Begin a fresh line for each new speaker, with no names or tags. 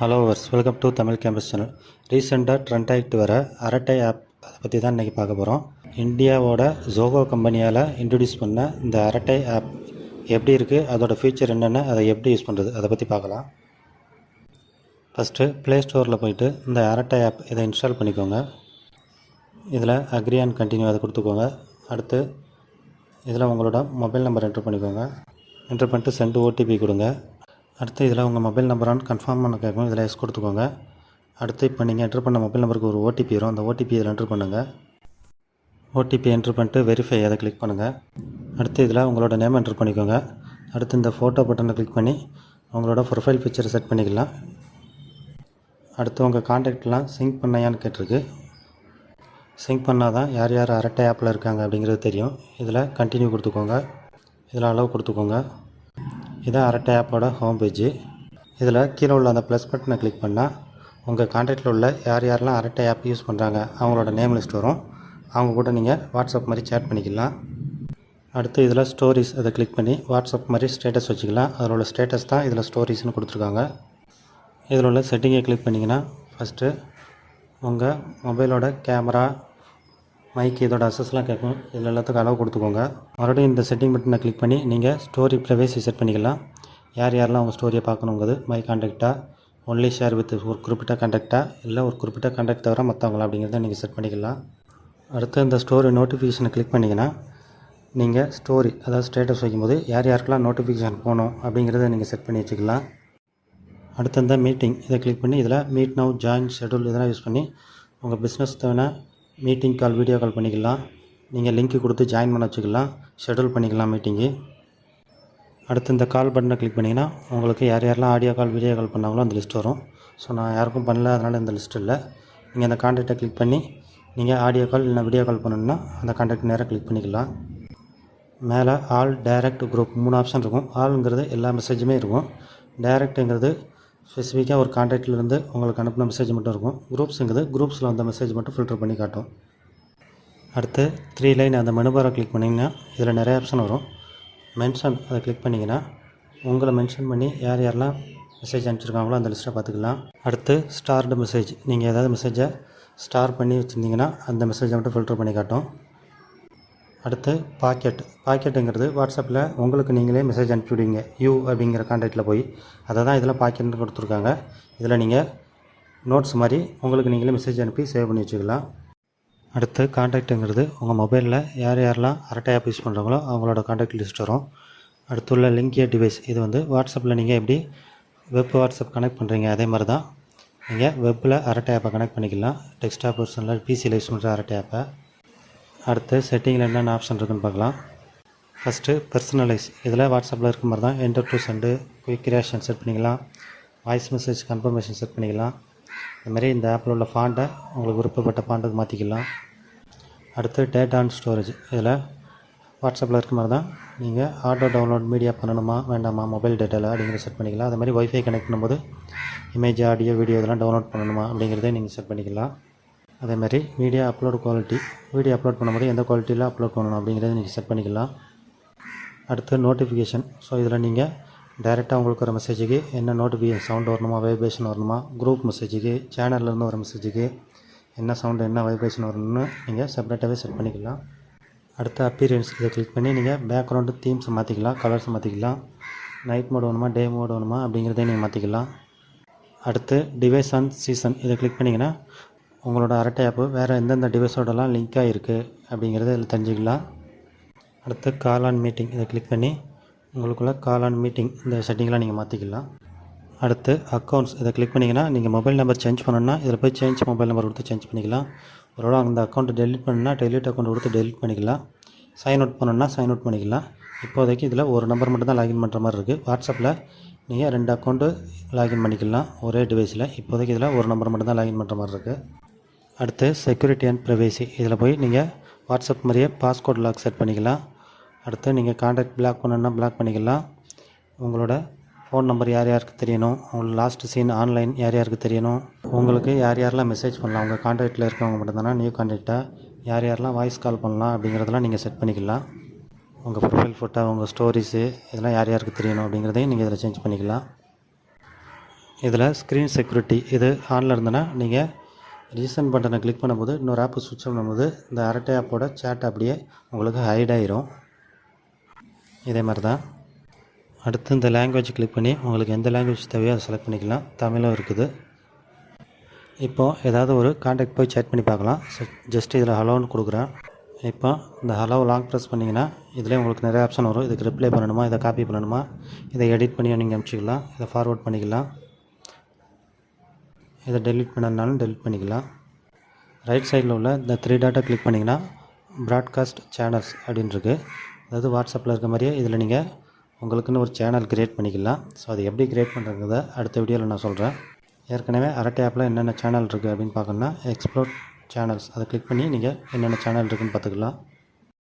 Hello viewers welcome to Tamil campus channel. ரீசெண்டாக trend ஆகிட்டு வர அரட்டை ஆப் அதை பற்றி தான் இன்றைக்கி பார்க்க போகிறோம். இந்தியாவோட ஜோகோ கம்பெனியால் இன்ட்ரடியூஸ் பண்ண இந்த அரட்டை ஆப் எப்படி இருக்குது, அதோடய ஃபீச்சர் என்னென்ன, அதை எப்படி யூஸ் பண்ணுறது அதை பற்றி பார்க்கலாம். ஃபஸ்ட்டு ப்ளே ஸ்டோரில் போய்ட்டு இந்த அரட்டை ஆப் இதை இன்ஸ்டால் பண்ணிக்கோங்க. இதில் அக்ரி அண்ட் கண்டினியூ அதை கொடுத்துக்கோங்க. அடுத்து இதில் உங்களோட மொபைல் நம்பர் என்ட்ரு பண்ணிக்கோங்க. என்ட்ரு பண்ணிட்டு சென்ட் ஓடிபி கொடுங்க. அடுத்து இதில் உங்கள் மொபைல் நம்பரான்னு கன்ஃபார்ம் பண்ண கேட்கும். இதில் எஸ் கொடுத்துக்கோங்க. அடுத்து இப்போ நீங்கள் என்ட்ரு பண்ண மொபைல் நம்பருக்கு ஒரு ஓடிபி வரும். அந்த ஓடிபி இதில் என்ட்ரு பண்ணுங்கள். ஓடிபி என்ட்ரு பண்ணிட்டு வெரிஃபை அதை கிளிக் பண்ணுங்கள். அடுத்து இதில் உங்களோட நேம் என்ட்ரு பண்ணிக்கோங்க. அடுத்து இந்த ஃபோட்டோ பட்டனை கிளிக் பண்ணி உங்களோட ப்ரொஃபைல் பிக்சரை செட் பண்ணிக்கலாம். அடுத்து உங்கள் கான்டாக்ட்லாம் சிங்க் பண்ணையான்னு கேட்டிருக்கு. சிங்க் பண்ணால் தான் யார் யார் அரட்டை ஆப்பில் இருக்காங்க அப்படிங்கிறது தெரியும். இதில் கண்டினியூ கொடுத்துக்கோங்க. இதில் அளவு கொடுத்துக்கோங்க. இதான் அரட்டை ஆப்போட ஹோம் பேஜ். இதில் கீழே உள்ள அந்த ப்ளஸ் பட்டனை கிளிக் பண்ணால் உங்கள் கான்டாக்டில் உள்ள யார் யாரெல்லாம் அரட்டை ஆப் யூஸ் பண்ணுறாங்க அவங்களோட நேம் லிஸ்ட் வரும். அவங்க கூட நீங்கள் வாட்ஸ்அப் மாதிரி சேட் பண்ணிக்கலாம். அடுத்து இதில் ஸ்டோரிஸ் அதை கிளிக் பண்ணி வாட்ஸ்அப் மாதிரி ஸ்டேட்டஸ் வச்சுக்கலாம். அதில் உள்ள ஸ்டேட்டஸ் தான் இதில் ஸ்டோரிஸ்னு கொடுத்துருக்காங்க. இதில் உள்ள செட்டிங்கை கிளிக் பண்ணிங்கன்னா ஃபஸ்ட்டு உங்கள் மொபைலோட கேமரா, மைக் இதோட அசஸ்லாம் கேட்கும். இதில் எல்லாத்துக்கும் அளவு கொடுத்துக்கோங்க. மறுபடியும் இந்த செட்டிங் பட்டனை கிளிக் பண்ணி நீங்கள் ஸ்டோரி ப்ரைவசி செட் பண்ணிக்கலாம். யார் யாரெல்லாம் உங்கள் ஸ்டோரியை பார்க்கணுங்கிறது மை கான்டாக்டாக, ஒன்லி ஷேர் வித் ஒரு குறிப்பிட்ட கான்டாக்டாக, இல்லை ஒரு குறிப்பிட்ட கான்டாக்ட் தவிர மற்றவங்களா அப்படிங்கிறத நீங்கள் செட் பண்ணிக்கலாம். அடுத்து இந்த ஸ்டோரி நோட்டிஃபிகேஷனை கிளிக் பண்ணிங்கன்னா நீங்கள் ஸ்டோரி அதாவது ஸ்டேட்டஸ் வைக்கும்போது யார் யாருக்கெல்லாம் நோட்டிஃபிகேஷன் போகணும் அப்படிங்கிறத நீங்கள் செட் பண்ணி வச்சுக்கலாம். அடுத்து இந்த மீட்டிங் இதை கிளிக் பண்ணி இதில் மீட் நவ், ஜாயின், ஷெட்யூல் இதெல்லாம் யூஸ் பண்ணி உங்கள் பிஸ்னஸ் தேவையான மீட்டிங் கால், வீடியோ கால் பண்ணிக்கலாம். நீங்கள் லிங்க்கு கொடுத்து ஜாயின் பண்ண வச்சுக்கலாம். ஷெட்யூல் பண்ணிக்கலாம் மீட்டிங்கு. அடுத்து இந்த கால் பட்டனை கிளிக் பண்ணிங்கன்னா உங்களுக்கு யார் யாரெல்லாம் ஆடியோ கால், வீடியோ கால் பண்ணாங்களோ அந்த லிஸ்ட் வரும். ஸோ நான் யாருக்கும் பண்ணல, அதனால் இந்த லிஸ்ட் இல்லை. நீங்கள் அந்த கான்டாக்டை கிளிக் பண்ணி நீங்கள் ஆடியோ கால் இல்லை வீடியோ கால் பண்ணணுன்னா அந்த கான்டாக்ட் நேராக கிளிக் பண்ணிக்கலாம். மேலே ஆல், டைரக்ட், குரூப் 3 ஆப்ஷன் இருக்கும். ஆளுங்கிறது எல்லா மெசேஜுமே இருக்கும். டைரக்ட்டுங்கிறது ஸ்பெசிஃபிக்காக ஒரு கான்டாக்ட்லேருந்து உங்களுக்கு அனுப்பின மெசேஜ் மட்டும் இருக்கும். குரூப்ஸுங்கிறது குரூப்ஸில் வந்த மெசேஜ் மட்டும் ஃபில்டர் பண்ணி காட்டும். அடுத்து 3 லைன் அந்த மெனு பாரை கிளிக் பண்ணிங்கன்னா இதில் நிறைய ஆப்ஷன் வரும். மென்ஷன் அதை கிளிக் பண்ணிங்கன்னா உங்களை மென்ஷன் பண்ணி யார் யாரெல்லாம் மெசேஜ் அனுப்பிச்சிருக்காங்களோ அந்த லிஸ்ட்டை பார்த்துக்கலாம். அடுத்து ஸ்டார்டு மெசேஜ், நீங்கள் ஏதாவது மெசேஜை ஸ்டார் பண்ணி வச்சுருந்தீங்கன்னா அந்த மெசேஜை மட்டும் ஃபில்டர் பண்ணி காட்டும். அடுத்து பாக்கெட்டுங்கிறது வாட்ஸ்அப்பில் உங்களுக்கு நீங்களே மெசேஜ் அனுப்பிவிடுவீங்க. அப்படிங்கிற கான்டாக்டில் போய் அதை தான் இதில் பாக்கெட்னு கொடுத்துருக்காங்க. இதில் நீங்கள் நோட்ஸ் மாதிரி உங்களுக்கு நீங்களே மெசேஜ் அனுப்பி சேவ் பண்ணி வச்சுக்கலாம். அடுத்து கான்டாக்ட்டுங்கிறது உங்கள் மொபைலில் யார் யாரெல்லாம் அரட்டை ஆப் யூஸ் பண்ணுறாங்களோ அவங்களோட கான்டாக்ட் லிஸ்ட் வரும். அடுத்துள்ள லிங்கிய டிவைஸ், இது வந்து வாட்ஸ்அப்பில் நீங்கள் எப்படி வெப் வாட்ஸ்அப் கனெக்ட் பண்ணுறீங்க அதே மாதிரி தான் நீங்கள் வெப்பில் அரட்டை ஆப்பை கனெக்ட் பண்ணிக்கலாம். டெஸ்க்டாப் வெர்ஷனில் பிசியில் யூஸ் பண்ணுற அரட்டை ஆப்பை. அடுத்து செட்டிங்கில் என்னென்ன ஆப்ஷன் இருக்குதுன்னு பார்க்கலாம். ஃபஸ்ட்டு பர்சனலைஸ், இதில் வாட்ஸ்அப்பில் இருக்க மாதிரி தான் enter to send, quick reaction set பண்ணிக்கலாம். வாய்ஸ் மெசேஜ் கன்ஃபர்மேஷன் செட் பண்ணிக்கலாம். அதுமாதிரி இந்த ஆப்பில் உள்ள ஃபாண்ட்டை உங்களுக்கு விருப்பப்பட்ட ஃபாண்ட்டுக்கு மாற்றிக்கலாம். அடுத்து டேட்டா அண்ட் ஸ்டோரேஜ், இதில் வாட்ஸ்அப்பில் இருக்க மாதிரி தான் நீங்கள் ஆட்டோ டவுன்லோட் மீடியா பண்ணணுமா வேண்டாமா மொபைல் டேட்டாவில் அப்படிங்கிறத செட் பண்ணிக்கலாம். அது மாதிரி ஒய்ஃபை கனெக்ட் பண்ணும்போது இமேஜ், ஆடியோ, வீடியோ இதெல்லாம் டவுன்லோட் பண்ணணுமா அப்படிங்கிறத நீங்கள் செட் பண்ணிக்கலாம். அதேமாதிரி media upload quality, video upload பண்ணும்போது எந்த குவாலிட்டியில் அப்லோட் பண்ணணும் அப்படிங்கிறத நீங்கள் செட் பண்ணிக்கலாம். அடுத்து நோட்டிஃபிகேஷன், ஸோ இதில் நீங்கள் டைரெக்டாக உங்களுக்கு வர மெசேஜுக்கு என்ன நோட்டிஃபிகேஷன் சவுண்ட் வரணுமா, வைப்ரேஷன் வரணுமா, குரூப் மெசேஜுக்கு, சேனல்லேருந்து வர மெசேஜுக்கு என்ன சவுண்டு என்ன வைப்ரேஷன் வரணும்னு நீங்கள் செப்பரேட்டாகவே செட் பண்ணிக்கலாம். அடுத்து அப்பீரியன்ஸ், இதை கிளிக் பண்ணி நீங்கள் பேக்ரவுண்டு தீம்ஸை மாற்றிக்கலாம், கலர்ஸை மாற்றிக்கலாம். நைட் மோட் வேணுமா, டே மோட் வேணுமா அப்படிங்கிறதையும் நீங்கள் மாற்றிக்கலாம். அடுத்து டிவைஸ் அண்ட் சீசன், இதை கிளிக் பண்ணிங்கன்னா உங்களோட அரட்டை ஆப்பு வேறு எந்தெந்த டிவைஸோடலாம் லிங்காக இருக்குது அப்படிங்கிறத இதில் தெரிஞ்சுக்கலாம். அடுத்து கால் ஆன் மீட்டிங், இதை கிளிக் பண்ணி உங்களுக்குள்ள கால் ஆன் மீட்டிங் இந்த செட்டிங்லாம் நீங்கள் மாற்றிக்கலாம். அடுத்து அக்கௌண்ட்ஸ், இதை கிளிக் பண்ணிங்கன்னா நீங்கள் மொபைல் நம்பர் சேஞ்ச் பண்ணணுன்னா இதில் போய் சேஞ்ச் மொபைல் நம்பர் கொடுத்து சேஞ்ச் பண்ணிக்கலாம். ஒருவேளை அந்த அக்கௌண்ட்டை டெலிட் பண்ணணுன்னா டெலிட் அக்கௌண்ட் கொடுத்து டெலிட் பண்ணிக்கலாம். சைன் அவுட் பண்ணணுன்னா சைன் அவுட் பண்ணிக்கலாம். இப்போதைக்கு இதில் ஒரு நம்பர் மட்டும் தான் லாகின் பண்ணுற மாதிரி இருக்குது. வாட்ஸ்அப்பில் நீங்கள் 2 அக்கௌண்ட்டு லாகின் பண்ணிக்கலாம் ஒரே டிவைஸில். இப்போதைக்கு இதில் ஒரு நம்பர் மட்டும் தான் லாகின் பண்ணுற மாதிரி இருக்குது. அடுத்து செக்யூரிட்டி அண்ட் ப்ரைவேசி, இதில் போய் நீங்கள் வாட்ஸ்அப் மாதிரியே பாஸ்கோட் லாக் செட் பண்ணிக்கலாம். அடுத்து நீங்கள் கான்டாக்ட் பிளாக் பண்ணணுன்னா பிளாக் பண்ணிக்கலாம். உங்களோட ஃபோன் நம்பர் யார் யாருக்கு தெரியணும், உங்களோட லாஸ்ட் சீன் ஆன்லைன் யார் யாருக்கு தெரியணும், உங்களுக்கு யார் யாரெல்லாம் மெசேஜ் பண்ணலாம், உங்கள் கான்டாக்டில் இருக்கவங்க மட்டும்தானா நியூ கான்டாக்டாக, யார் யாரெல்லாம் வாய்ஸ் கால் பண்ணலாம் அப்படிங்கிறதெல்லாம் நீங்கள் செட் பண்ணிக்கலாம். உங்கள் ப்ரொஃபைல் ஃபோட்டோ, உங்கள் ஸ்டோரிஸு இதெல்லாம் யார் யாருக்கு தெரியணும் அப்படிங்கிறதையும் நீங்கள் இதில் சேஞ்ச் பண்ணிக்கலாம். இதில் ஸ்க்ரீன் செக்யூரிட்டி இது ஆனில் இருந்ததுன்னா நீங்கள் ரீசெண்ட் பட்டனை கிளிக் பண்ணும்போது இன்னொரு ஆப்பு சுவிட்ச் பண்ணும்போது இந்த அரட்டை ஆப்போட சேட் அப்படியே உங்களுக்கு ஹைட் ஆயிரும். இதே மாதிரி தான். அடுத்து இந்த லாங்குவேஜ் கிளிக் பண்ணி உங்களுக்கு எந்த லாங்குவேஜ் தேவையோ அதை செலக்ட் பண்ணிக்கலாம். தமிழும் இருக்குது. இப்போது ஏதாவது ஒரு கான்டாக்ட் போய் சேட் பண்ணி பார்க்கலாம். ஜஸ்ட் இதில் ஹலோன்னு கொடுக்குறேன். இப்போ இந்த ஹலோ லாங் ப்ரெஸ் பண்ணிங்கன்னா இதிலே உங்களுக்கு நிறைய ஆப்ஷன் வரும். இதுக்கு ரிப்ளை பண்ணணுமா, இதை காப்பி பண்ணணுமா, இதை எடிட் பண்ணி நீங்கள் அனுப்பிச்சிக்கலாம், இதை ஃபார்வர்ட் பண்ணிக்கலாம், இதை டெலிட் பண்ணனாலும் டெலிட் பண்ணிக்கலாம். ரைட் சைடில் உள்ள இந்த 3 டாட்டை கிளிக் பண்ணிங்கன்னா ப்ராட்காஸ்ட் சேனல்ஸ் அப்படின்னு இருக்குது. அதாவது வாட்ஸ்அப்பில் இருக்க மாதிரியே இதில் நீங்கள் உங்களுக்குன்னு ஒரு சேனல் க்ரியேட் பண்ணிக்கலாம். ஸோ அது எப்படி க்ரியேட் பண்ணுறத அடுத்த வீடியோவில் நான் சொல்கிறேன். ஏற்கனவே அரட்டை ஆப்பில் என்னென்ன சேனல் இருக்குது அப்படின்னு பார்க்கணுன்னா எக்ஸ்ப்ளோர் சேனல்ஸ் அதை கிளிக் பண்ணி நீங்கள் என்னென்ன சேனல் இருக்குதுன்னு பார்த்துக்கலாம்.